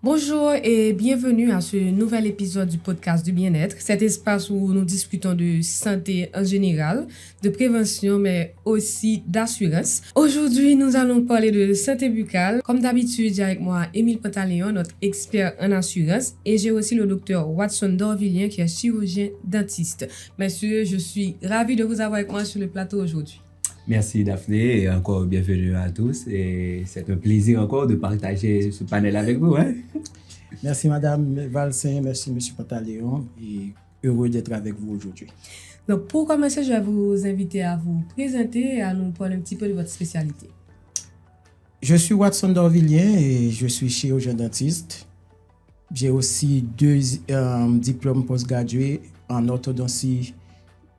Bonjour et bienvenue à ce nouvel épisode du podcast du bien-être, cet espace où nous discutons de santé en général, de prévention mais aussi d'assurance. Aujourd'hui, nous allons parler de santé buccale. Comme d'habitude, j'ai avec moi Émile Pantaleon, notre expert en assurance, et j'ai aussi le docteur Watson Dorvilliers qui est chirurgien dentiste. Messieurs, je suis ravie de vous avoir avec moi sur le plateau aujourd'hui. Merci Daphné et encore bienvenue à tous et c'est un plaisir encore de partager ce panel avec vous. Merci Madame Valsin, merci Monsieur Pantaleon et heureux d'être avec vous aujourd'hui. Donc pour commencer, je vais vous inviter à vous présenter et à nous parler un petit peu de votre spécialité. Je suis Watson Dorvilliers et je suis chirurgien dentiste. J'ai aussi 2 diplômes postgradués en orthodontie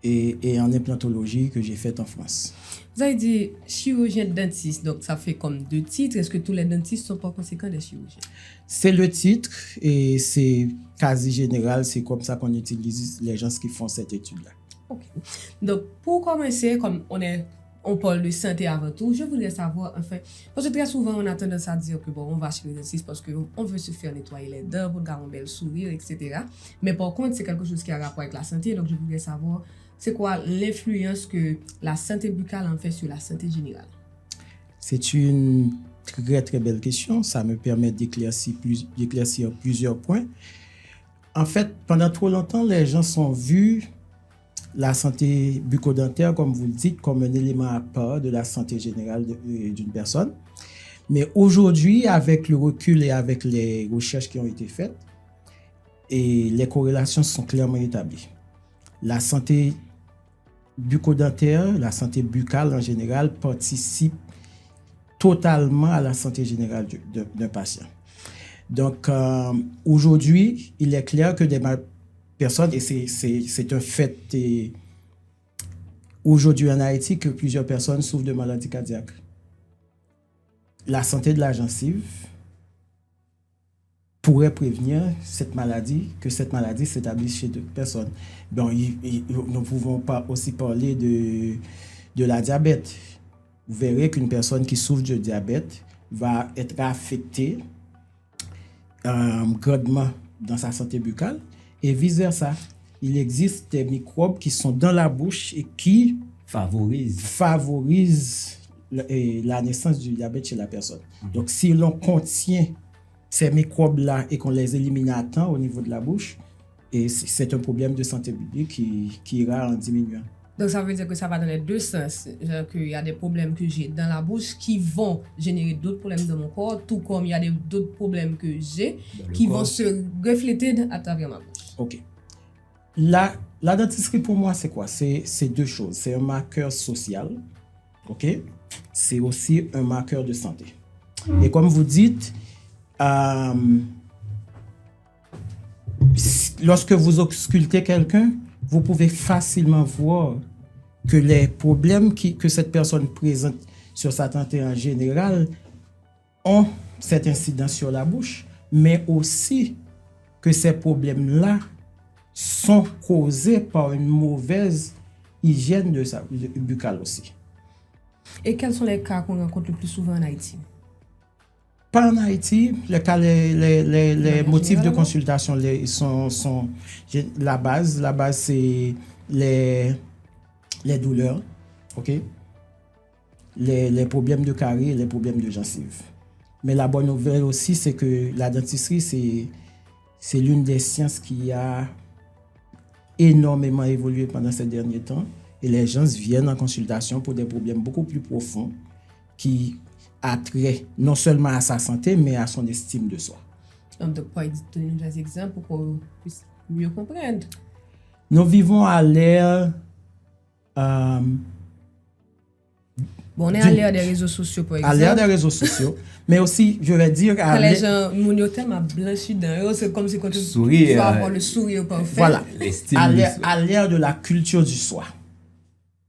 et en implantologie que j'ai fait en France. Vous avez dit chirurgien dentiste, donc ça fait comme 2 titres. Est-ce que tous les dentistes sont par conséquent des chirurgiens? C'est le titre et c'est quasi général, c'est comme ça qu'on utilise les gens qui font cette étude-là. Ok. Donc pour commencer, comme on parle de santé avant tout, je voudrais savoir, enfin, parce que très souvent on a tendance à dire que bon, on va chez le dentiste parce qu'on veut se faire nettoyer les dents pour garder un bel sourire, etc. Mais par contre, c'est quelque chose qui a rapport avec la santé, donc je voudrais savoir c'est quoi l'influence que la santé buccale en fait sur la santé générale? C'est une très très belle question. Ça me permet d'éclaircir plusieurs points. En fait, pendant trop longtemps, les gens sont vus la santé bucco-dentaire, comme vous le dites, comme un élément à part de la santé générale d'une personne. Mais aujourd'hui, avec le recul et avec les recherches qui ont été faites, et les corrélations sont clairement établies. La santé bucco-dentaire, la santé buccale en général, participe totalement à la santé générale d'un patient. Donc, aujourd'hui, il est clair que des personnes, et c'est un fait aujourd'hui en Haïti, que plusieurs personnes souffrent de maladies cardiaques. La santé de la gencive pourrait prévenir que cette maladie s'établisse chez d'autres personnes. Bon, nous ne pouvons pas aussi parler de la diabète. Vous verrez qu'une personne qui souffre de diabète va être affectée grandement dans sa santé buccale et vice-versa. Il existe des microbes qui sont dans la bouche et qui favorisent la naissance du diabète chez la personne. Donc, si l'on contient ces microbes-là et qu'on les élimine à temps au niveau de la bouche, et c'est un problème de santé publique qui ira en diminuant. Donc, ça veut dire que ça va dans les deux sens. Genre qu'il y a des problèmes que j'ai dans la bouche qui vont générer d'autres problèmes dans mon corps, tout comme il y a d'autres problèmes que j'ai qui vont se refléter à travers ma bouche. OK. La dentisterie, pour moi, c'est quoi? C'est 2 choses. C'est un marqueur social, OK? C'est aussi un marqueur de santé. Et comme vous dites, lorsque vous auscultez quelqu'un, vous pouvez facilement voir que les problèmes que cette personne présente sur sa santé en général ont cette incidence sur la bouche, mais aussi que ces problèmes-là sont causés par une mauvaise hygiène buccale aussi. Et quels sont les cas qu'on rencontre le plus souvent en Haïti? Pas en Haïti, les motifs de consultation sont la base. La base, c'est les douleurs, ok? Les problèmes de carie et les problèmes de gencive. Mais la bonne nouvelle aussi, c'est que la dentisterie, c'est l'une des sciences qui a énormément évolué pendant ces derniers temps. Et les gens viennent en consultation pour des problèmes beaucoup plus profonds qui a trait non seulement à sa santé, mais à son estime de soi. Donc, pour donner des exemples pour qu'on puisse mieux comprendre. Nous vivons à l'ère... on est à l'ère des réseaux sociaux, par exemple. À l'ère des réseaux sociaux, mais aussi, je vais dire... Quand les gens, mon thème a blanchi d'un, c'est comme si quand tu veux avoir le sourire parfait. Voilà, à l'ère de la culture du soi.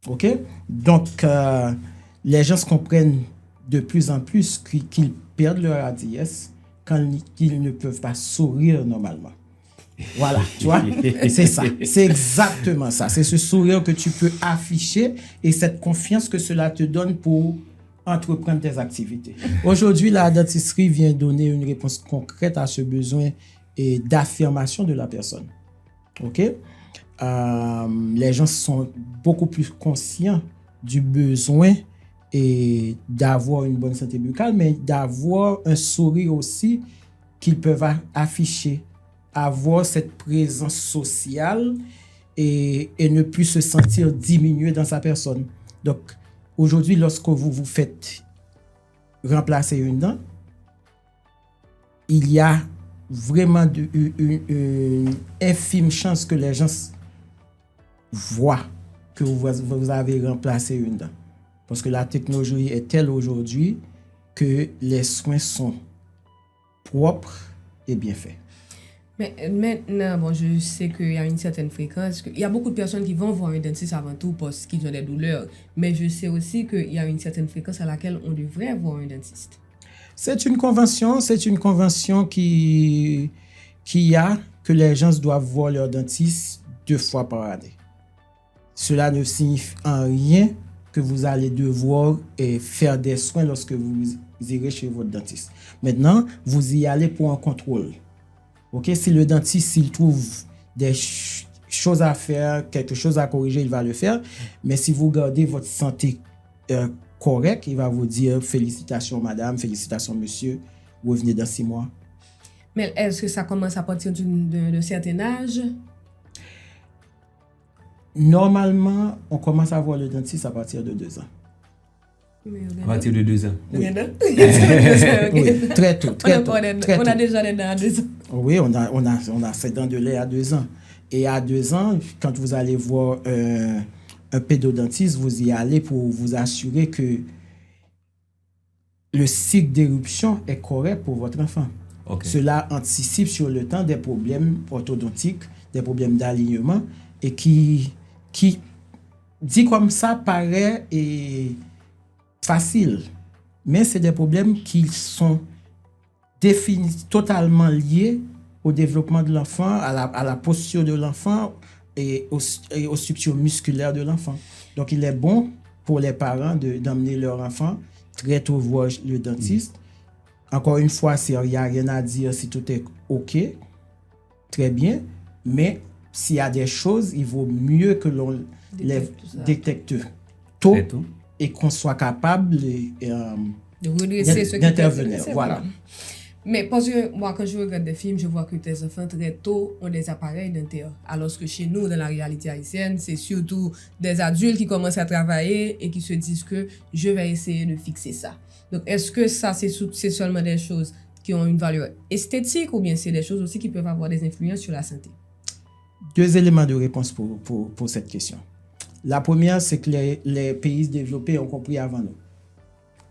OK? Donc, les gens se comprennent de plus en plus qu'ils perdent leur hardiesse quand ils ne peuvent pas sourire normalement. Voilà, tu vois, c'est ça, c'est exactement ça. C'est ce sourire que tu peux afficher et cette confiance que cela te donne pour entreprendre des activités. Aujourd'hui, la dentisterie vient donner une réponse concrète à ce besoin et d'affirmation de la personne. OK? Les gens sont beaucoup plus conscients du besoin et d'avoir une bonne santé buccale, mais d'avoir un sourire aussi qu'ils peuvent afficher, avoir cette présence sociale et ne plus se sentir diminué dans sa personne. Donc, aujourd'hui, lorsque vous faites remplacer une dent, il y a vraiment une infime chance que les gens voient que vous avez remplacé une dent. Parce que la technologie est telle aujourd'hui que les soins sont propres et bien faits. Mais maintenant, bon, je sais qu'il y a une certaine fréquence. Il y a beaucoup de personnes qui vont voir un dentiste avant tout parce qu'ils ont des douleurs. Mais je sais aussi qu'il y a une certaine fréquence à laquelle on devrait voir un dentiste. C'est une convention qui a que les gens doivent voir leur dentiste 2 fois par année. Cela ne signifie en rien que vous allez devoir faire des soins lorsque vous irez chez votre dentiste. Maintenant, vous y allez pour un contrôle. OK? Si le dentiste, s'il trouve des choses à faire, quelque chose à corriger, il va le faire. Mais si vous gardez votre santé correcte, il va vous dire félicitations madame, félicitations monsieur, revenez dans 6 mois. Mais est-ce que ça commence à partir d'un certain âge? Normalement, on commence à voir le dentiste à partir de 2 ans. À partir de 2 ans. Oui. Oui, très tôt. On a déjà des dents à 2 ans. Oui, on a fait dents de lait à 2 ans. Et à 2 ans, quand vous allez voir un pédodontiste, vous y allez pour vous assurer que le cycle d'éruption est correct pour votre enfant. Okay. Cela anticipe sur le temps des problèmes orthodontiques, des problèmes d'alignement et qui dit comme ça paraît facile, mais c'est des problèmes qui sont totalement liés au développement de l'enfant, à la posture de l'enfant et aux structures musculaires de l'enfant. Donc, il est bon pour les parents d'emmener leur enfant très tôt voir le dentiste. Encore une fois, il n'y a rien à dire si tout est OK, très bien, mais s'il y a des choses, il vaut mieux que l'on les détecte tôt et qu'on soit capable d'intervenir. Voilà. Mais parce que moi, quand je regarde des films, je vois que tes enfants très tôt ont des appareils dentaires. Alors que chez nous, dans la réalité haïtienne, c'est surtout des adultes qui commencent à travailler et qui se disent que je vais essayer de fixer ça. Donc, est-ce que ça, c'est seulement des choses qui ont une valeur esthétique ou bien c'est des choses aussi qui peuvent avoir des influences sur la santé? 2 éléments de réponse pour cette question. La première, c'est que les pays développés ont compris avant nous.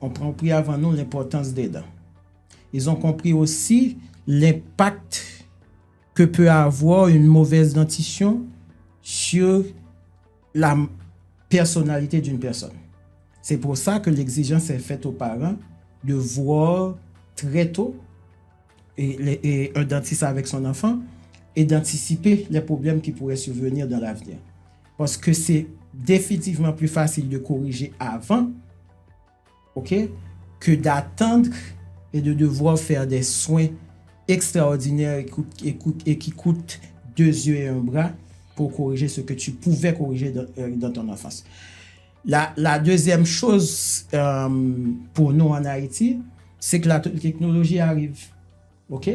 On a compris avant nous l'importance des dents. Ils ont compris aussi l'impact que peut avoir une mauvaise dentition sur la personnalité d'une personne. C'est pour ça que l'exigence est faite aux parents de voir très tôt et un dentiste avec son enfant et d'anticiper les problèmes qui pourraient survenir dans l'avenir. Parce que c'est définitivement plus facile de corriger avant, OK, que d'attendre et de devoir faire des soins extraordinaires et qui coûtent 2 yeux et 1 bras pour corriger ce que tu pouvais corriger dans ton enfance. La deuxième chose pour nous en Haïti, c'est que la technologie arrive. OK?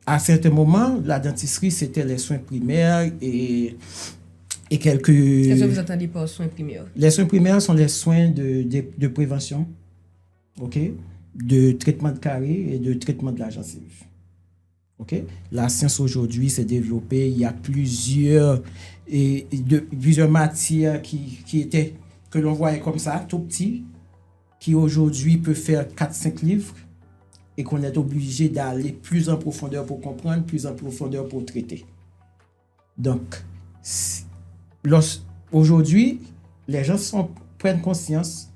À certains moments, la dentisterie, c'était les soins primaires et quelques... Qu'est-ce que vous entendez par soins primaires? Les soins primaires sont les soins de prévention, OK? De traitement de caries et de traitement de la gencive. OK? La science aujourd'hui s'est développée. Il y a plusieurs matières que l'on voyait comme ça, tout petit, qui aujourd'hui peut faire 4-5 livres et qu'on est obligé d'aller plus en profondeur pour comprendre, plus en profondeur pour traiter. Donc, aujourd'hui, les gens prennent conscience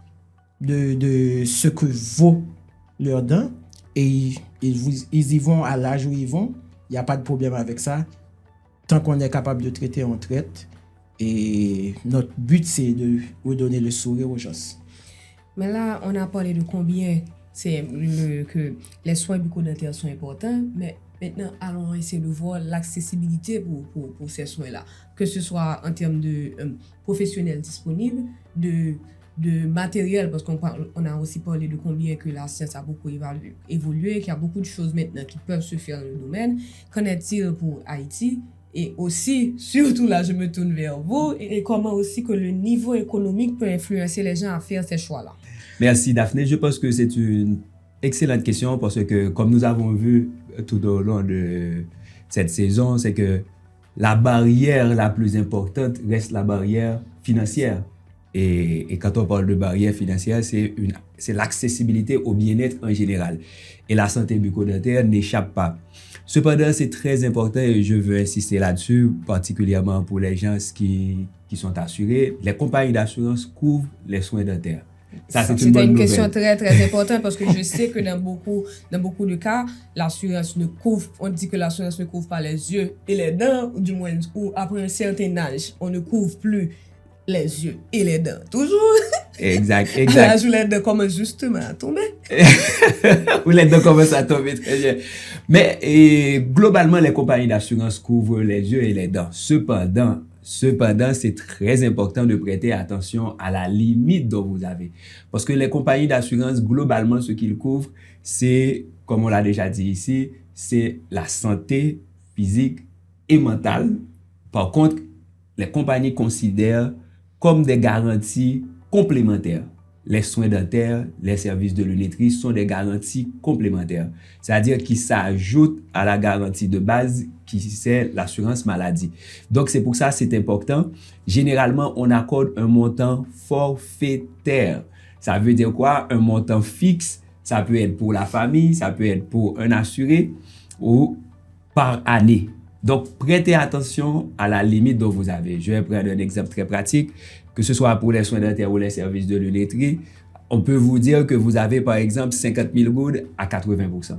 de ce que vaut leurs dents et ils y vont à l'âge où ils vont. Il n'y a pas de problème avec ça. Tant qu'on est capable de traiter, on traite. Et notre but, c'est de redonner le sourire aux gens. Mais là, on a parlé de combien que les soins bucco-dentaires sont importants, mais maintenant, allons essayer de voir l'accessibilité pour ces soins-là, que ce soit en termes de professionnels disponibles, de matériel, parce on a aussi parlé de combien que la science a beaucoup évolué, qu'il y a beaucoup de choses maintenant qui peuvent se faire dans le domaine. Qu'en est-il pour Haïti? Et aussi, surtout là, je me tourne vers vous, et comment aussi que le niveau économique peut influencer les gens à faire ces choix-là. Merci Daphné, je pense que c'est une excellente question parce que comme nous avons vu tout au long de cette saison, c'est que la barrière la plus importante reste la barrière financière. Et quand on parle de barrière financière, c'est l'accessibilité au bien-être en général. Et la santé bucco-dentaire n'échappe pas. Cependant, c'est très important et je veux insister là-dessus, particulièrement pour les gens qui sont assurés. Les compagnies d'assurance couvrent les soins dentaires. Ça, c'est une bonne une nouvelle. question très, très importante parce que je sais que dans beaucoup de cas, l'assurance ne couvre, on dit que l'assurance ne couvre pas les yeux et les dents, ou du moins, ou après un certain âge, on ne couvre plus les yeux et les dents. Toujours. Exact. L'âge où les dents commencent justement à tomber. Où les dents commencent à tomber, très bien. Mais globalement, les compagnies d'assurance couvrent les yeux et les dents. Cependant, c'est très important de prêter attention à la limite dont vous avez. Parce que les compagnies d'assurance, globalement, ce qu'ils couvrent, c'est, comme on l'a déjà dit ici, c'est la santé physique et mentale. Par contre, les compagnies considèrent comme des garanties complémentaires. Les soins dentaires, les services de lunetterie sont des garanties complémentaires. C'est-à-dire qu'ils s'ajoutent à la garantie de base qui c'est l'assurance maladie. Donc, c'est pour ça que c'est important. Généralement, on accorde un montant forfaitaire. Ça veut dire quoi? Un montant fixe. Ça peut être pour la famille, ça peut être pour un assuré ou par année. Donc, prêtez attention à la limite dont vous avez. Je vais prendre un exemple très pratique. Que ce soit pour les soins dentaires ou les services de lunetterie, on peut vous dire que vous avez par exemple 50 000 goudes à 80%.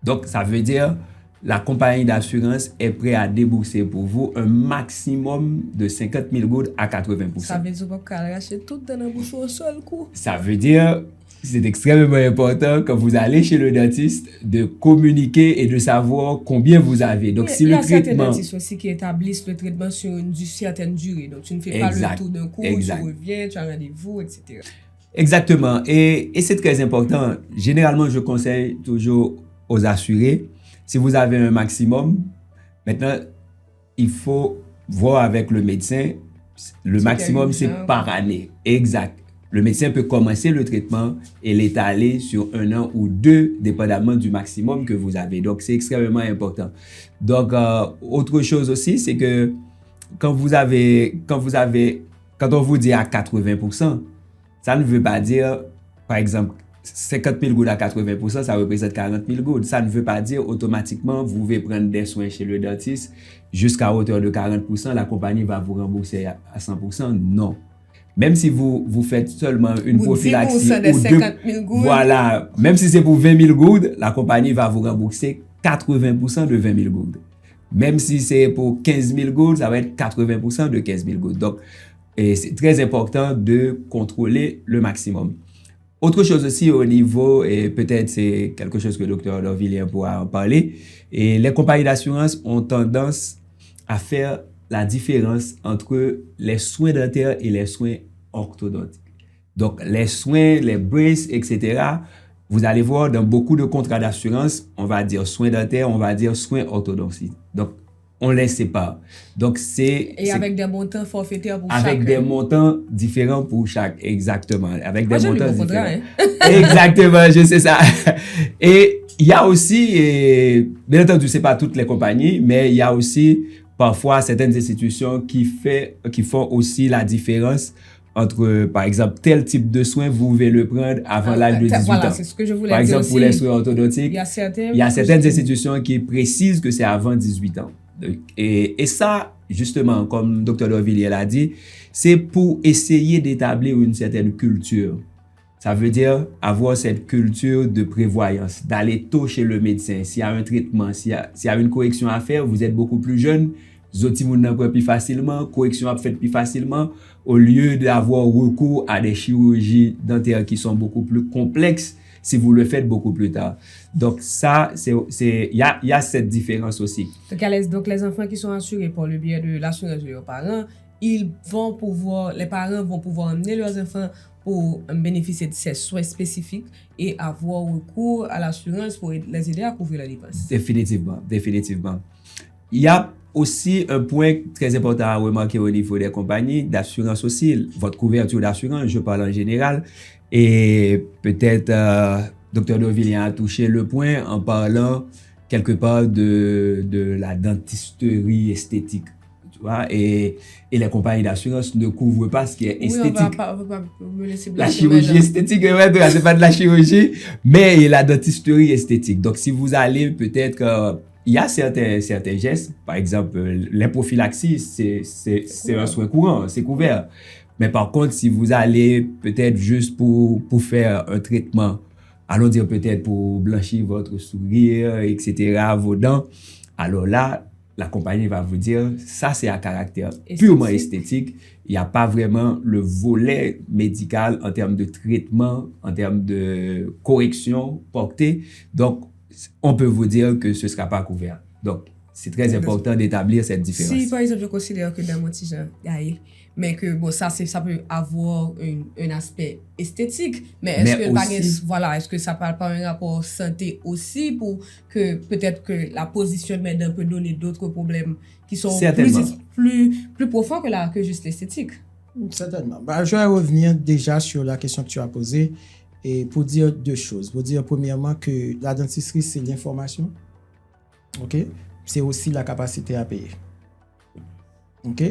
Donc, ça veut dire la compagnie d'assurance est prête à débourser pour vous un maximum de 50 000 goudes à 80%. Ça veut dire qu'on va racheter tout dans la bouche au seul coup. Ça veut dire, c'est extrêmement important quand vous allez chez le dentiste de communiquer et de savoir combien vous avez. Donc, si le traitement... Il y a certains dentistes aussi qui établissent le traitement sur une certaine durée. Donc, tu ne fais pas le tour d'un coup, tu reviens, tu as un rendez-vous, etc. Exactement. Et c'est très important. Généralement, je conseille toujours aux assurés, si vous avez un maximum, maintenant, il faut voir avec le médecin, le maximum, c'est par année. Exact. Le médecin peut commencer le traitement et l'étaler sur 1 an ou 2, dépendamment du maximum que vous avez. Donc, c'est extrêmement important. Donc, autre chose aussi, c'est que quand on vous dit à 80%, ça ne veut pas dire, par exemple, 50 000 gouttes à 80%, ça représente 40 000 gouttes. Ça ne veut pas dire automatiquement, vous pouvez prendre des soins chez le dentiste jusqu'à hauteur de 40%, la compagnie va vous rembourser à 100%. Non. Même si vous faites seulement une prophylaxie ou 50 000 gouttes. Voilà, même si c'est pour 20 000 gouttes, la compagnie va vous rembourser 80% de 20 000 gouttes. Même si c'est pour 15 000 gouttes, ça va être 80% de 15 000 gouttes. Donc, c'est très important de contrôler le maximum. Autre chose aussi au niveau, et peut-être c'est quelque chose que le Dr. Dorvilliers pourra en parler, et les compagnies d'assurance ont tendance à faire la différence entre les soins dentaires et les soins orthodontiques. Donc, les soins, les braces, etc., vous allez voir dans beaucoup de contrats d'assurance, on va dire soins dentaires, on va dire soins orthodontiques. Donc, on les sépare. Donc, avec des montants forfaitaires pour chaque. Avec des montants différents pour chaque, exactement. Avec des montants différents. Hein? Exactement, je sais ça. Et il y a aussi, bien entendu, c'est pas toutes les compagnies, mais il y a aussi parfois certaines institutions qui font aussi la différence entre, par exemple, tel type de soin, vous pouvez le prendre avant l'âge de 18 ans. Voilà, c'est ce que je voulais par dire exemple, aussi. Pour les soins orthodontiques, il y a certaines institutions qui précisent que c'est avant 18 ans. Et ça, justement, comme Dr. Dorvilliers l'a dit, c'est pour essayer d'établir une certaine culture. Ça veut dire avoir cette culture de prévoyance, d'aller tôt chez le médecin. S'il y a un traitement, s'il y a une correction à faire, vous êtes beaucoup plus jeune, zoti moun nan prend plus facilement, correction a fait plus facilement, au lieu d'avoir recours à des chirurgies dentaires qui sont beaucoup plus complexes si vous le faites beaucoup plus tard. Donc ça, il y a cette différence aussi. Donc les enfants qui sont assurés par le biais de l'assurance de leurs parents, les parents vont pouvoir emmener leurs enfants pour bénéficier de ces soins spécifiques et avoir recours à l'assurance pour les aider à couvrir les dépenses. Définitivement. Il y a aussi un point très important à remarquer au niveau des compagnies d'assurance aussi, votre couverture d'assurance, je parle en général, et peut-être Dr. Dorvillian a touché le point en parlant quelque part de la dentisterie esthétique. Tu vois, et les compagnies d'assurance ne couvrent pas ce qui est esthétique. On va pas me laisser la chirurgie esthétique, c'est pas de la chirurgie, mais la dentisterie esthétique. Donc, si vous allez peut-être il y a certains gestes, par exemple, les prophylaxies, c'est un soin courant, c'est couvert. Mais par contre, si vous allez peut-être juste pour faire un traitement, allons dire peut-être pour blanchir votre sourire, etc., vos dents, alors là, la compagnie va vous dire, ça c'est à caractère purement esthétique. Il n'y a pas vraiment le volet médical en termes de traitement, en termes de correction portée. Donc, on peut vous dire que ce ne sera pas couvert. Donc, c'est très important d'établir cette différence. Si, par exemple, je considère que dans mon petit genre, mais que bon, ça peut avoir un aspect esthétique, mais est-ce que ça parle pas un rapport santé aussi pour que peut-être que la positionnement d'un peut donner d'autres problèmes qui sont plus profonds que juste l'esthétique? Certainement. Je vais revenir déjà sur la question que tu as posée et pour dire deux choses. Pour dire premièrement que la dentisterie, c'est l'information. OK? C'est aussi la capacité à payer. OK?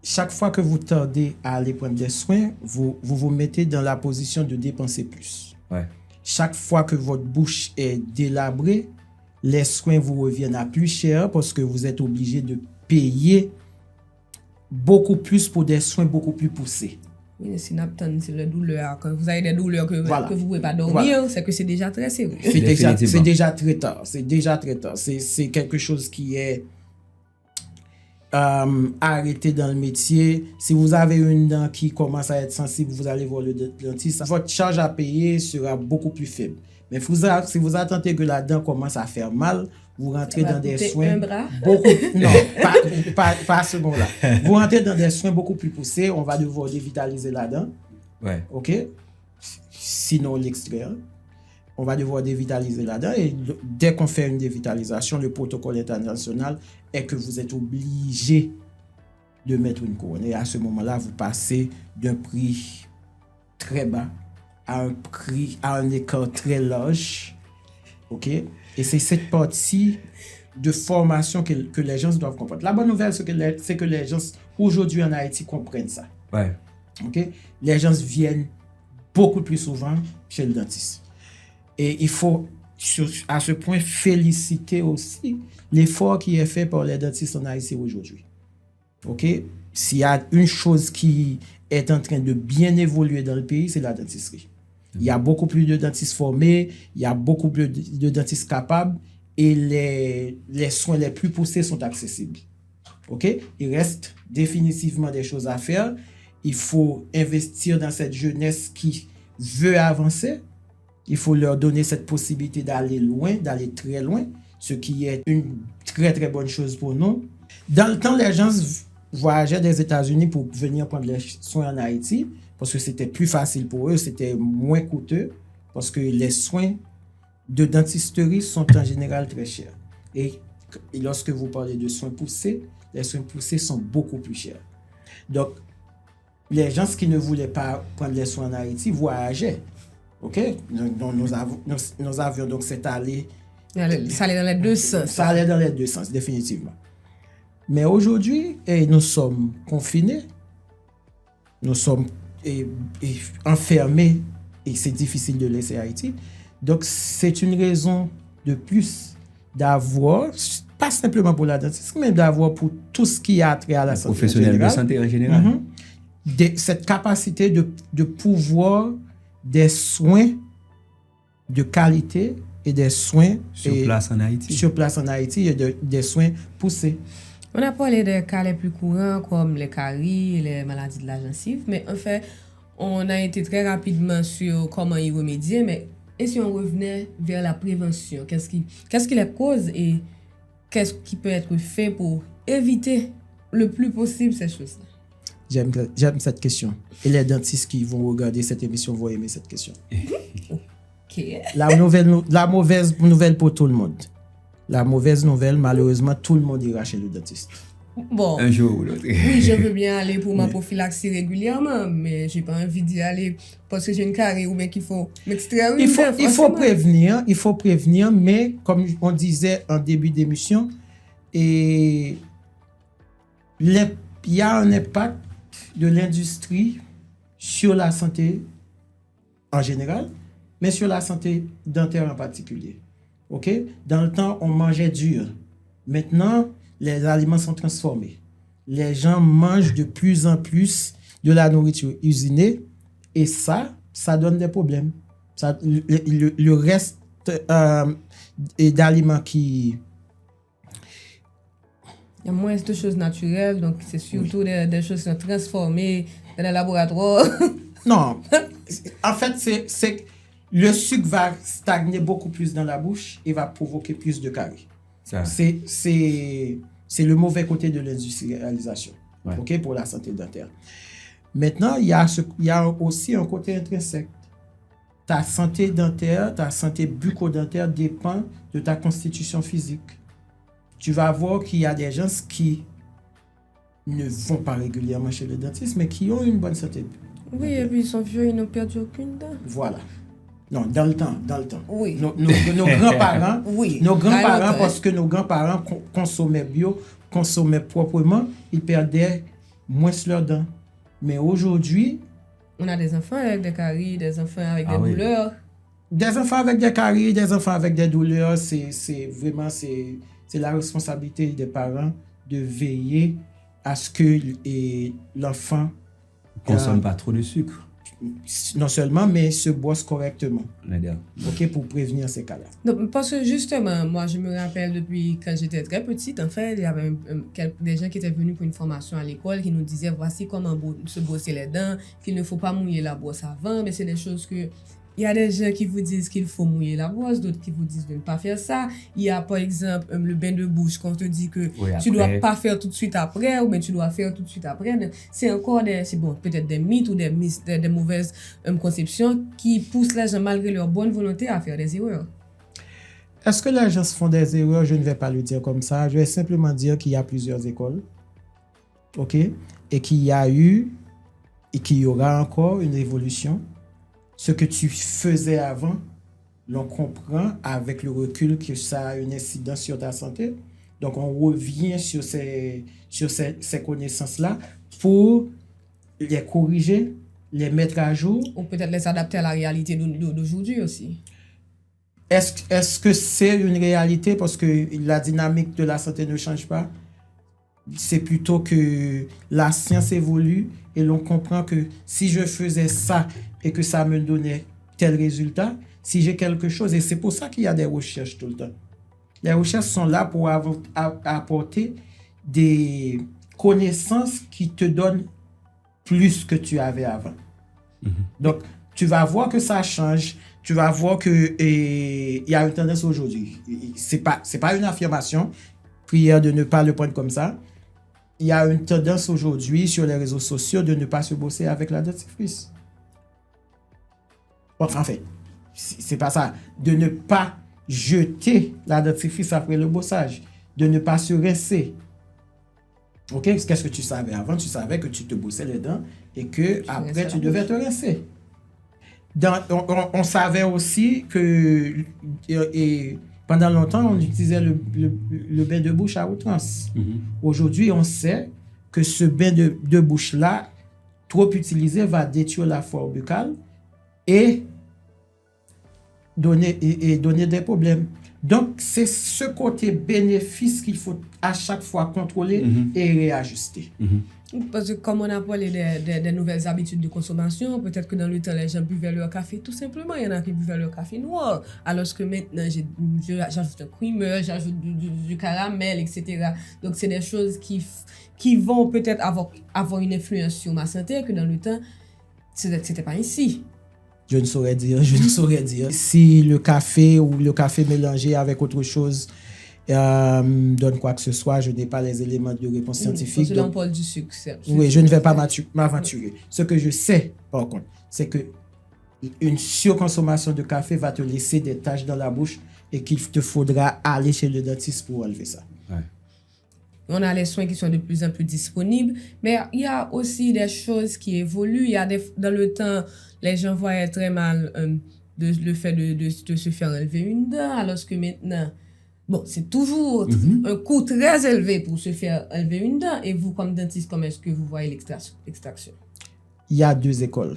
Chaque fois que vous tardez à aller prendre des soins, vous mettez dans la position de dépenser plus. Ouais. Chaque fois que votre bouche est délabrée, les soins vous reviennent à plus cher parce que vous êtes obligé de payer beaucoup plus pour des soins beaucoup plus poussés. Oui, c'est la douleur. Quand vous avez des douleurs que vous ne pouvez pas dormir, c'est que c'est déjà très sérieux. C'est déjà très tard. C'est quelque chose qui est arrêté dans le métier. Si vous avez une dent qui commence à être sensible, vous allez voir le dentiste. Votre charge à payer sera beaucoup plus faible. Mais si vous attendez que la dent commence à faire mal, vous rentrez dans des soins pas à ce moment-là. Vous rentrez dans des soins beaucoup plus poussés. On va devoir dévitaliser la dent. Ouais. OK? Sinon l'extraire. On va devoir dévitaliser la dent et dès qu'on fait une dévitalisation, le protocole international est que vous êtes obligé de mettre une couronne. Et à ce moment-là, vous passez d'un prix très bas à un écart très large. OK? Et c'est cette partie de formation que les gens doivent comprendre. La bonne nouvelle, c'est que les gens aujourd'hui en Haïti comprennent ça. Ouais. OK? Les gens viennent beaucoup plus souvent chez le dentiste. Et il faut, à ce point, féliciter aussi l'effort qui est fait par les dentistes en Haïti aujourd'hui. OK? S'il y a une chose qui est en train de bien évoluer dans le pays, c'est la dentisterie. Il y a beaucoup plus de dentistes formés, il y a beaucoup plus de dentistes capables et les soins les plus poussés sont accessibles. OK? Il reste définitivement des choses à faire. Il faut investir dans cette jeunesse qui veut avancer. Il faut leur donner cette possibilité d'aller loin, d'aller très loin, ce qui est une très très bonne chose pour nous. Dans le temps, les gens voyageaient des États-Unis pour venir prendre les soins en Haïti parce que c'était plus facile pour eux, c'était moins coûteux parce que les soins de dentisterie sont en général très chers. Et lorsque vous parlez de soins poussés, les soins poussés sont beaucoup plus chers. Donc, les gens qui ne voulaient pas prendre les soins en Haïti voyageaient. OK? Nous avions donc cette allée. Ça allait dans les deux sens. Ça allait dans les deux sens, définitivement. Mais aujourd'hui, nous sommes confinés. Nous sommes enfermés et c'est difficile de laisser Haïti. Donc, c'est une raison de plus d'avoir, pas simplement pour la dentisterie, mais d'avoir pour tout ce qui a trait à la santé professionnel de santé en général. Cette capacité de pouvoir des soins de qualité et des soins sur place en Haïti. Sur place en Haïti et des soins poussés. On a parlé des cas les plus courants comme les caries et les maladies de la gencive, mais en fait, on a été très rapidement sur comment y remédier, mais et si on revenait vers la prévention, qu'est-ce qui les cause et qu'est-ce qui peut être fait pour éviter le plus possible ces choses-là? J'aime cette question. Et les dentistes qui vont regarder cette émission vont aimer cette question. Ok. La mauvaise nouvelle pour tout le monde. La mauvaise nouvelle, malheureusement, tout le monde ira chez le dentiste. Bon. Un jour ou l'autre. Oui, je veux bien aller pour ma prophylaxie régulièrement, mais j'ai pas envie d'y aller parce que j'ai une carie ou bien qu'il faut m'extraire une dent, il faut prévenir, mais comme on disait en début d'émission, il y a un impact de l'industrie sur la santé en général, mais sur la santé dentaire en particulier. OK? Dans le temps, on mangeait dur. Maintenant, les aliments sont transformés. Les gens mangent de plus en plus de la nourriture usinée et ça donne des problèmes. Le reste d'aliments qui... Il y a moins de choses naturelles, donc c'est surtout des choses qui sont transformées dans le laboratoire. Non. En fait, c'est le sucre va stagner beaucoup plus dans la bouche et va provoquer plus de caries. C'est le mauvais côté de l'industrialisation, ouais. OK, pour la santé dentaire. Maintenant, il y a aussi un côté intrinsèque. Ta santé dentaire, ta santé bucco-dentaire dépend de ta constitution physique. Tu vas voir qu'il y a des gens qui ne vont pas régulièrement chez le dentiste, mais qui ont une bonne santé. Oui, et puis ils sont vieux, ils n'ont perdu aucune dent. Voilà. Non, dans le temps. Oui. Nos grands-parents, oui. Parce que nos grands-parents consommaient bio, consommaient proprement, ils perdaient moins leurs dents. Mais aujourd'hui... On a des enfants avec des caries, des enfants avec des douleurs. Des enfants avec des caries, des enfants avec des douleurs, c'est vraiment la responsabilité des parents de veiller à ce que l'enfant... consomme pas trop de sucre. Non seulement, mais se bosse correctement. OK, pour prévenir ces cas-là. Donc, parce que justement, moi, je me rappelle depuis quand j'étais très petite, en fait, il y avait des gens qui étaient venus pour une formation à l'école qui nous disaient voici comment se brosser les dents, qu'il ne faut pas mouiller la brosse avant, mais c'est des choses que... Il y a des gens qui vous disent qu'il faut mouiller la brosse, d'autres qui vous disent de ne pas faire ça. Il y a par exemple le bain de bouche qu'on te dit que tu ne dois pas faire tout de suite après ou bien tu dois faire tout de suite après. C'est encore peut-être des mythes ou des mauvaises conceptions qui poussent les gens malgré leur bonne volonté à faire des erreurs. Est-ce que les gens font des erreurs? Je ne vais pas le dire comme ça. Je vais simplement dire qu'il y a plusieurs écoles. OK? Et qu'il y a eu et qu'il y aura encore une évolution. Ce que tu faisais avant, l'on comprend avec le recul que ça a une incidence sur ta santé. Donc, on revient sur ces connaissances-là pour les corriger, les mettre à jour. Ou peut-être les adapter à la réalité d'aujourd'hui aussi. Est-ce que c'est une réalité parce que la dynamique de la santé ne change pas? C'est plutôt que la science évolue et l'on comprend que si je faisais ça et que ça me donnait tel résultat, si j'ai quelque chose, et c'est pour ça qu'il y a des recherches tout le temps. Les recherches sont là pour apporter des connaissances qui te donnent plus que tu avais avant. Mm-hmm. Donc, tu vas voir que ça change, tu vas voir que il y a une tendance aujourd'hui. C'est pas une affirmation, prière de ne pas le prendre comme ça. Il y a une tendance aujourd'hui sur les réseaux sociaux de ne pas se bosser avec la dentifrice. En fait, c'est pas ça. De ne pas jeter la dentifrice après le bossage. De ne pas se rincer. OK? Qu'est-ce que tu savais avant? Tu savais que tu te bossais les dents et que après tu devais te rincer. On savait aussi que pendant longtemps, on utilisait le bain de bouche à outrance. Mm-hmm. Aujourd'hui, on sait que ce bain de bouche-là, trop utilisé, va détruire la flore buccale et donner des problèmes. Donc, c'est ce côté bénéfice qu'il faut à chaque fois contrôler et réajuster. Mm-hmm. Parce que comme on a parlé des nouvelles habitudes de consommation, peut-être que dans le temps, les gens buvaient leur café tout simplement. Il y en a qui buvaient leur café noir. Alors que maintenant, j'ajoute un creamer, j'ajoute du caramel, etc. Donc, c'est des choses qui vont peut-être avoir une influence sur ma santé, que dans le temps, c'était pas ainsi. Je ne saurais dire. Si le café ou le café mélangé avec autre chose donne quoi que ce soit, je n'ai pas les éléments de réponse scientifique. Parce que là, on parle du sucre. Oui, je ne vais pas m'aventurer. Ce que je sais, par contre, c'est que une surconsommation de café va te laisser des taches dans la bouche et qu'il te faudra aller chez le dentiste pour enlever ça. Ouais. On a les soins qui sont de plus en plus disponibles, mais il y a aussi des choses qui évoluent. Dans le temps, les gens voyaient très mal le fait de se faire enlever une dent, alors que maintenant, bon, c'est toujours un coût très élevé pour se faire enlever une dent. Et vous, comme dentiste, comment est-ce que vous voyez l'extraction? Il y a 2 écoles.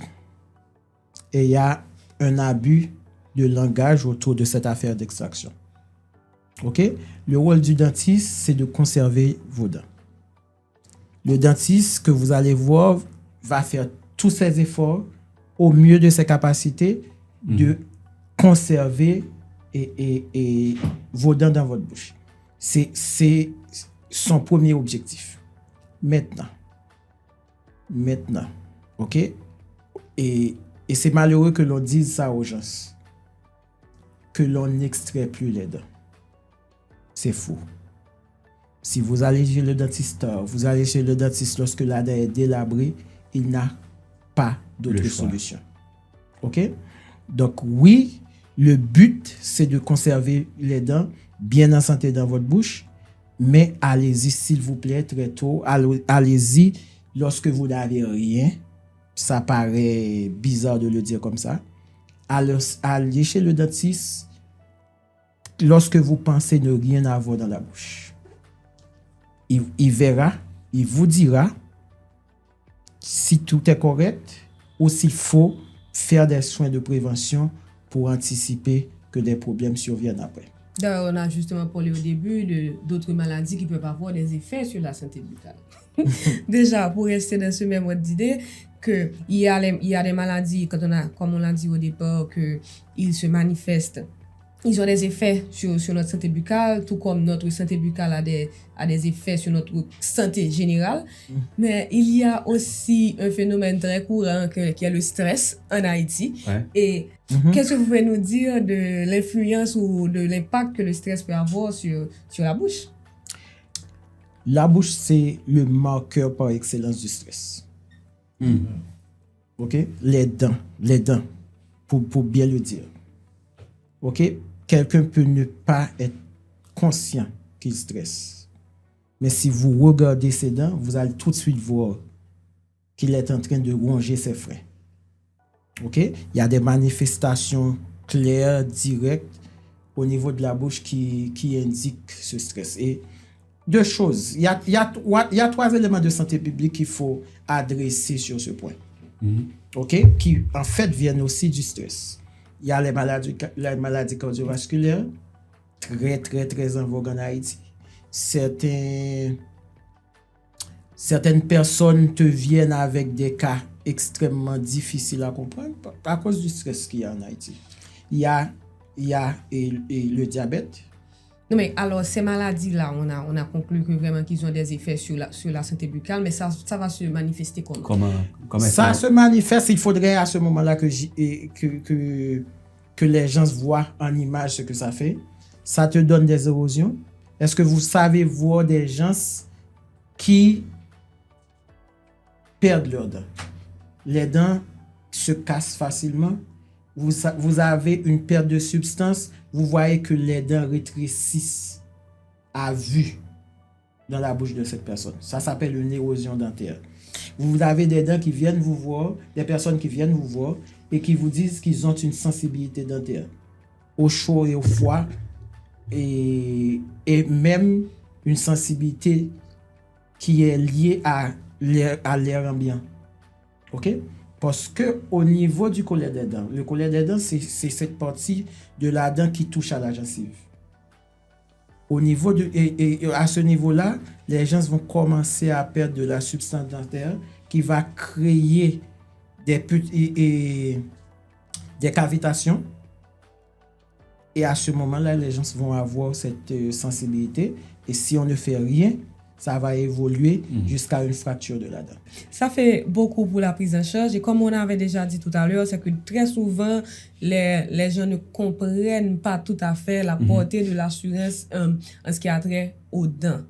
Et il y a un abus de langage autour de cette affaire d'extraction. OK? Le rôle du dentiste, c'est de conserver vos dents. Le dentiste que vous allez voir va faire tous ses efforts au mieux de ses capacités de conserver et vos dents dans votre bouche. C'est son premier objectif. Maintenant, OK? Et c'est malheureux que l'on dise ça aux gens, que l'on n'extrait plus les dents. C'est faux. Si vous allez chez le dentiste, lorsque la dent est délabrée, il n'a pas d'autre solution. OK? Donc oui, le but, c'est de conserver les dents bien en santé dans votre bouche, mais allez-y, s'il vous plaît, très tôt. Allez-y lorsque vous n'avez rien. Ça paraît bizarre de le dire comme ça. Allez chez le dentiste lorsque vous pensez ne rien avoir dans la bouche. Il verra, il vous dira si tout est correct ou s'il faut faire des soins de prévention pour anticiper que des problèmes surviennent après. D'ailleurs, on a justement parlé au début d'autres maladies qui peuvent avoir des effets sur la santé buccale. Déjà, pour rester dans ce même ordre d'idée, qu'il y a des maladies, comme on l'a dit au départ, qu'ils se manifestent. Ils ont des effets sur notre santé buccale, tout comme notre santé buccale a des effets sur notre santé générale. Mais il y a aussi un phénomène très courant qui est le stress en Haïti. Ouais. Et qu'est-ce que vous pouvez nous dire de l'influence ou de l'impact que le stress peut avoir sur la bouche? La bouche, c'est le marqueur par excellence du stress. OK? Les dents, pour bien le dire. OK? Quelqu'un peut ne pas être conscient qu'il stresse. Mais si vous regardez ses dents, vous allez tout de suite voir qu'il est en train de ronger ses freins. OK? Il y a des manifestations claires, directes au niveau de la bouche qui indiquent ce stress. Et 2 choses. Il y a 3 éléments de santé publique qu'il faut adresser sur ce point. OK? Qui, en fait, viennent aussi du stress. Il y a les maladies cardiovasculaires, très, très, très en vogue en Haïti. Certaines personnes te viennent avec des cas extrêmement difficiles à comprendre à cause du stress qu'il y a en Haïti. Il y a le diabète. Non, mais alors, ces maladies-là, on a conclu que vraiment qu'ils ont des effets sur la santé buccale, mais ça va se manifester comment? Ça se manifeste, il faudrait à ce moment-là que les gens voient en image ce que ça fait. Ça te donne des érosions. Est-ce que vous savez voir des gens qui perdent leurs dents? Les dents se cassent facilement. Vous avez une perte de substance. Vous voyez que les dents rétrécissent à vue dans la bouche de cette personne. Ça s'appelle une érosion dentaire. Vous avez des dents qui viennent vous voir, des personnes qui viennent vous voir et qui vous disent qu'ils ont une sensibilité dentaire au chaud et au froid et même une sensibilité qui est liée à l'air ambiant. OK? Parce que au niveau du collet des dents, le collet des dents, c'est cette partie de la dent qui touche à la gencive. À ce niveau-là, les gens vont commencer à perdre de la substance dentaire qui va créer des cavitations. Et à ce moment-là, les gens vont avoir cette sensibilité. Et si on ne fait rien, ça va évoluer jusqu'à une fracture de la dent. Ça fait beaucoup pour la prise en charge. Et comme on avait déjà dit tout à l'heure, c'est que très souvent, les gens ne comprennent pas tout à fait la portée de l'assurance en ce qui a trait aux dents.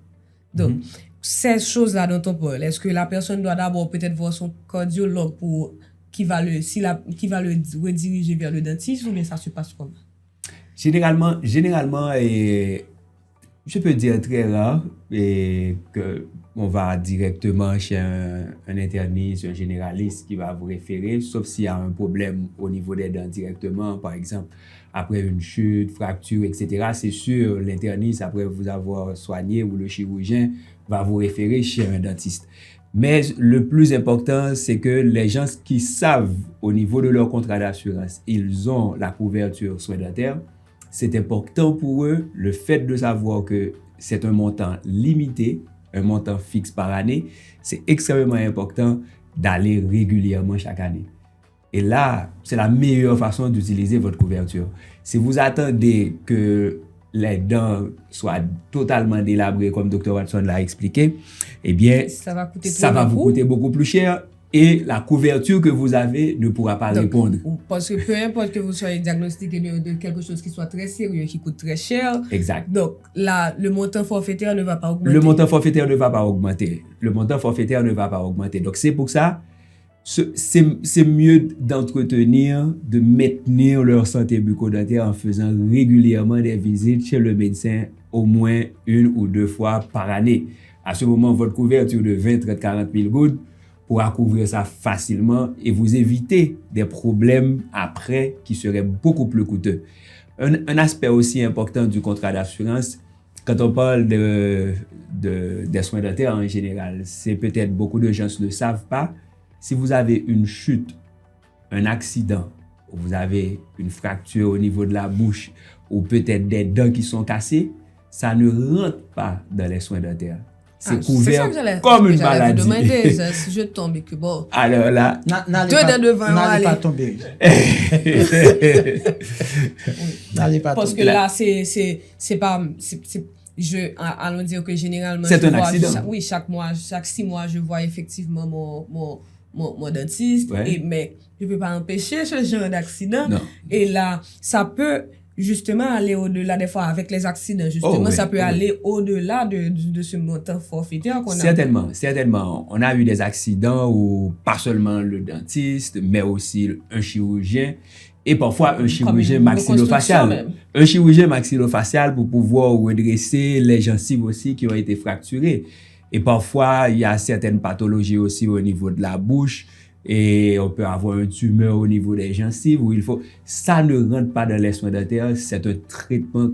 Donc, ces choses-là dont on parle, est-ce que la personne doit d'abord peut-être voir son cardiologue qui va le rediriger vers le dentiste, ou bien ça se passe comment? Généralement, je peux dire très rare que on va directement chez un interniste, un généraliste qui va vous référer, sauf s'il y a un problème au niveau des dents directement, par exemple, après une chute, fracture, etc. C'est sûr, l'interniste, après vous avoir soigné, ou le chirurgien va vous référer chez un dentiste. Mais le plus important, c'est que les gens qui savent au niveau de leur contrat d'assurance, ils ont la couverture soins dentaires. C'est important pour eux, le fait de savoir que c'est un montant limité, un montant fixe par année, c'est extrêmement important d'aller régulièrement chaque année. Et là, c'est la meilleure façon d'utiliser votre couverture. Si vous attendez que les dents soient totalement délabrées, comme Dr. Watson l'a expliqué, eh bien, ça va vous coûter beaucoup plus cher. Et la couverture que vous avez ne pourra pas répondre. Parce que peu importe que vous soyez diagnostiqué de quelque chose qui soit très sérieux, qui coûte très cher. Exact. Donc là, le montant forfaitaire ne va pas augmenter. Le montant forfaitaire ne va pas augmenter. Donc c'est pour ça, c'est mieux d'entretenir, de maintenir leur santé bucco-dentaire en faisant régulièrement des visites chez le médecin au moins 1 ou 2 fois par année. À ce moment, votre couverture de 20, 30, 40 000 gouttes pourra couvrir ça facilement et vous éviter des problèmes après qui seraient beaucoup plus coûteux. Un aspect aussi important du contrat d'assurance, quand on parle des soins dentaires en général, c'est peut-être beaucoup de gens ne le savent pas. Si vous avez une chute, un accident, ou vous avez une fracture au niveau de la bouche, ou peut-être des dents qui sont cassées, ça ne rentre pas dans les soins dentaires. C'est couvert comme une maladie. Si je tombe et que bon. Alors là, n'allez pas tomber. N'allez pas tomber. Parce que là, c'est pas, allons dire que généralement, c'est un accident. Chaque 6 mois, je vois effectivement mon dentiste. Ouais. Mais je peux pas empêcher ce genre d'accident. Non. Et là, ça peut justement aller au-delà des fois avec les accidents, justement, ça peut aller au-delà de ce montant forfaitaire qu'on a. Certainement. On a eu des accidents où pas seulement le dentiste, mais aussi un chirurgien et parfois un chirurgien maxillofacial. Un chirurgien maxillofacial pour pouvoir redresser les gencives aussi qui ont été fracturées. Et parfois, il y a certaines pathologies aussi au niveau de la bouche. Et on peut avoir une tumeur au niveau des gencives ça ne rentre pas dans les soins dentaires, c'est un traitement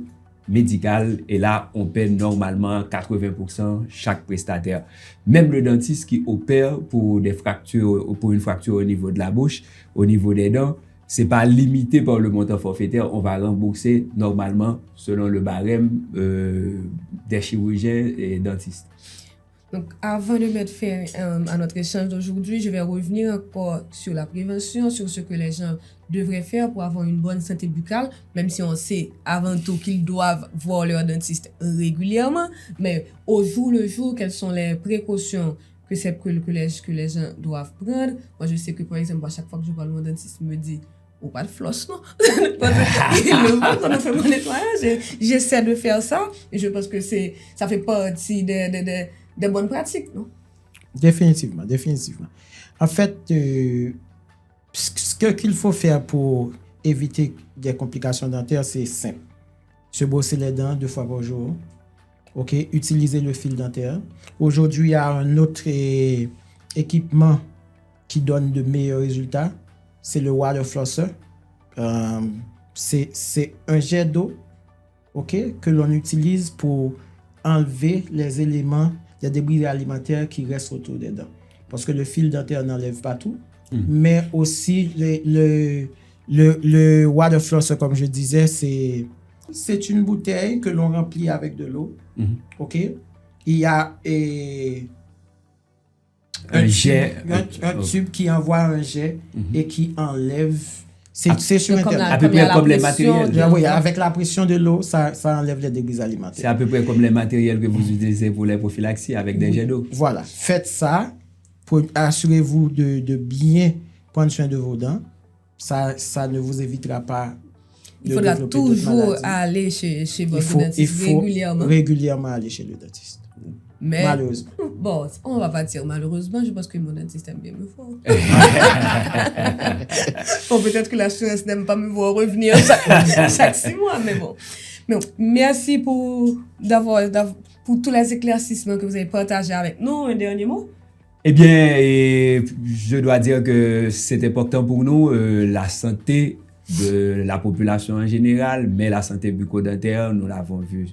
médical et là on paie normalement 80% chaque prestataire. Même le dentiste qui opère pour une fracture au niveau de la bouche, au niveau des dents, c'est pas limité par le montant forfaitaire, on va rembourser normalement selon le barème des chirurgiens et dentistes. Donc, avant de mettre fin à notre échange d'aujourd'hui, je vais revenir encore sur la prévention, sur ce que les gens devraient faire pour avoir une bonne santé buccale, même si on sait avant tout qu'ils doivent voir leur dentiste régulièrement. Mais au jour le jour, quelles sont les précautions que les gens doivent prendre? Moi, je sais que, par exemple, à chaque fois que je parle, mon dentiste me dit ou pas de floss, non? Quand on fait mon nettoyage, j'essaie de faire ça et je pense que ça fait partie des bonnes pratiques, non? Définitivement. En fait, ce qu'il faut faire pour éviter des complications dentaires, c'est simple. Se brosser les dents 2 fois par jour. OK? Utiliser le fil dentaire. Aujourd'hui, il y a un autre équipement qui donne de meilleurs résultats. C'est le water flosser. C'est un jet d'eau, OK, que l'on utilise pour enlever les éléments, les débris alimentaires qui restent autour des dents. Parce que le fil dentaire n'enlève pas tout, mais aussi le water flosser, comme je disais, C'est une bouteille que l'on remplit avec de l'eau. OK? Il y a un jet. un tube qui envoie un jet et qui enlève. C'est sur Donc, Internet. À peu près comme les matériels. Oui, avec la pression de l'eau, ça enlève les débris alimentaires. C'est à peu près comme les matériels que vous utilisez pour les prophylaxies avec des jets d'eau. Voilà. Faites ça. Assurez-vous de bien prendre soin de vos dents. Ça ne vous évitera pas. Il faudra toujours aller chez votre dentiste régulièrement. Régulièrement aller chez le dentiste. Mais, malheureusement. Bon, on va pas dire malheureusement, je pense que mon dentiste aime bien me voir. Bon, peut-être que l'assurance n'aime pas me voir revenir chaque 6 mois, mais bon. Merci pour tous les éclaircissements que vous avez partagés avec nous. Un dernier mot? Eh bien, je dois dire que c'est important pour nous, la santé de la population en général, mais la santé bucco-dentaire, nous l'avons vu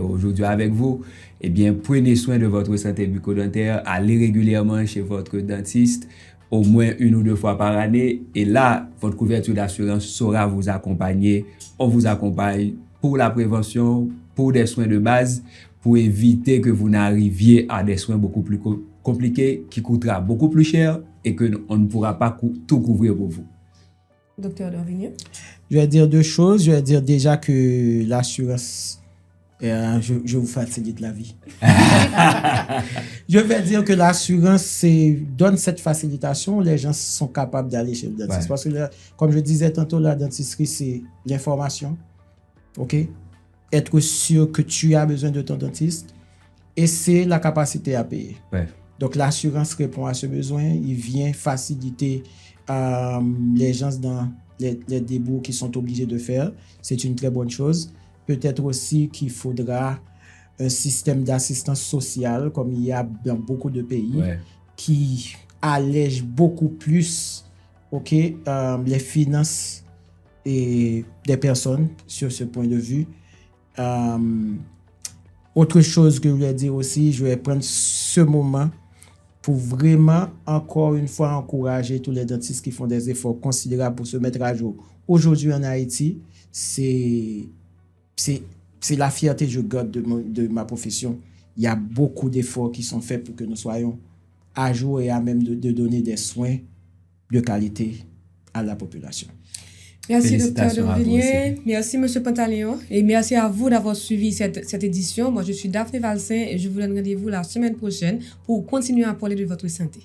aujourd'hui avec vous. Eh bien, prenez soin de votre santé bucco-dentaire, allez régulièrement chez votre dentiste, au moins 1 ou 2 fois par année, et là, votre couverture d'assurance saura vous accompagner. On vous accompagne pour la prévention, pour des soins de base, pour éviter que vous n'arriviez à des soins beaucoup plus compliqués, qui coûtera beaucoup plus cher et qu'on ne pourra pas tout couvrir pour vous. Docteur Dorvigné? Je vais dire 2 choses. Je vais dire déjà que l'assurance, je vous facilite la vie. Je vais dire que l'assurance donne cette facilitation. Les gens sont capables d'aller chez le dentiste. Ouais. Parce que, comme je disais tantôt, la dentisterie, c'est l'information. OK? Être sûr que tu as besoin de ton dentiste. Et c'est la capacité à payer. Ouais. Donc, l'assurance répond à ce besoin. Il vient faciliter les gens dans les débours qu'ils sont obligés de faire. C'est une très bonne chose. Peut-être aussi qu'il faudra un système d'assistance sociale, comme il y a dans beaucoup de pays, qui allège beaucoup plus les finances et des personnes sur ce point de vue. Autre chose que je voulais dire aussi, je vais prendre ce moment pour vraiment, encore une fois, encourager tous les dentistes qui font des efforts considérables pour se mettre à jour. Aujourd'hui en Haïti, c'est la fierté que je garde de ma profession. Il y a beaucoup d'efforts qui sont faits pour que nous soyons à jour et à même de donner des soins de qualité à la population. Merci, Dr. Dorvigné. Merci, M. Pantaleon. Et merci à vous d'avoir suivi cette édition. Moi, je suis Daphné Valsin et je vous donne rendez-vous la semaine prochaine pour continuer à parler de votre santé.